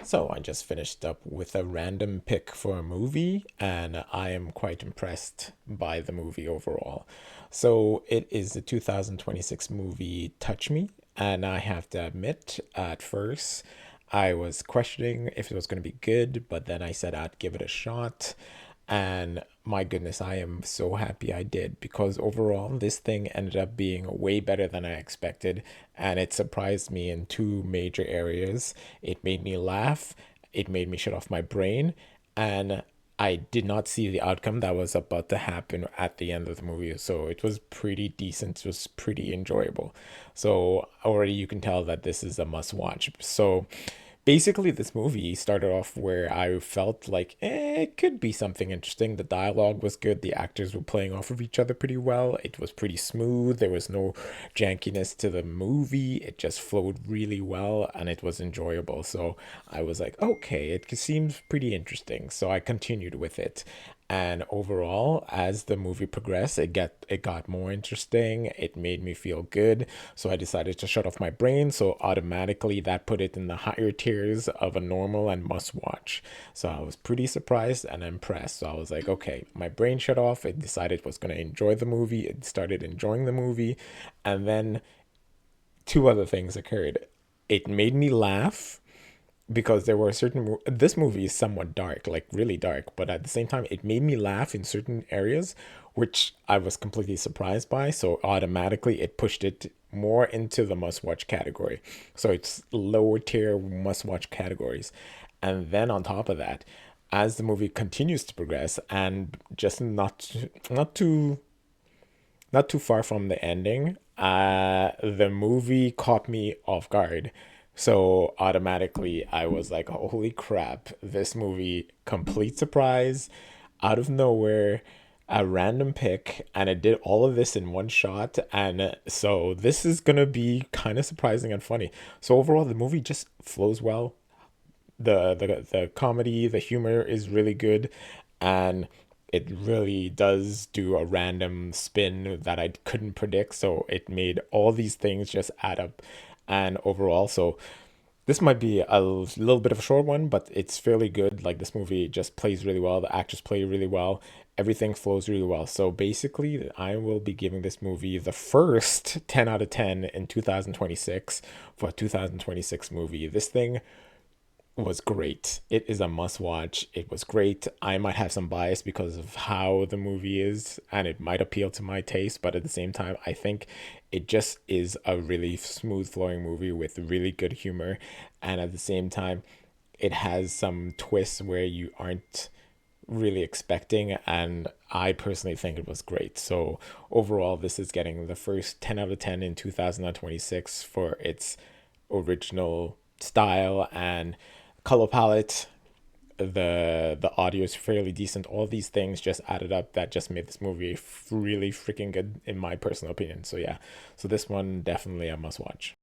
So I just finished up with a random pick for a movie, and I am quite impressed by the movie overall. So it is the 2026 movie Touch Me, and I have to admit, at first, I was questioning if it was going to be good, but then I said I'd give it a shot. And my goodness, I am so happy I did because overall, this thing ended up being way better than I expected. And it surprised me in two major areas. It made me laugh, it made me shut off my brain, and I did not see the outcome that was about to happen at the end of the movie. So it was pretty decent, it was pretty enjoyable. So already you can tell that this is a must watch. So basically this movie started off where I felt like it could be something interesting. The dialogue was good, the actors were playing off of each other pretty well, it was pretty smooth, there was no jankiness to the movie, it just flowed really well and it was enjoyable. So I was like, okay, it seems pretty interesting, so I continued with it. And overall, as the movie progressed, it got more interesting. It made me feel good. So I decided to shut off my brain. So automatically that put it in the higher tiers of a normal and must watch. So I was pretty surprised and impressed. So I was like, okay, my brain shut off. It decided it was going to enjoy the movie. It started enjoying the movie. And then two other things occurred. It made me laugh because there were certain this movie is somewhat dark, like really dark, but at the same time it made me laugh in certain areas, which I was completely surprised by. So automatically it pushed it more into the must watch category. So it's lower tier must watch categories. And then on top of that, as the movie continues to progress and just not too far from the ending, the movie caught me off guard. So automatically, I was like, holy crap, this movie, complete surprise, out of nowhere, a random pick, and it did all of this in one shot. And so this is gonna be kind of surprising and funny. So overall, the movie just flows well. The comedy, the humor is really good, and it really does do a random spin that I couldn't predict. So it made all these things just add up, and overall, so this might be a little bit of a short one, but it's fairly good. Like this movie just plays really well. The actors play really well. Everything flows really well. So basically, I will be giving this movie the first 10 out of 10 in 2026 for a 2026 movie. This thing was great. It is a must watch. It was great. I might have some bias because of how the movie is, and it might appeal to my taste, but at the same time, I think it just is a really smooth flowing movie with really good humor. And at the same time, it has some twists where you aren't really expecting, and I personally think it was great. So overall, this is getting the first 10 out of 10 in 2026 for its original style and color palette. The audio is fairly decent. All these things just added up that just made this movie really freaking good in my personal opinion. So yeah, so this one definitely a must watch.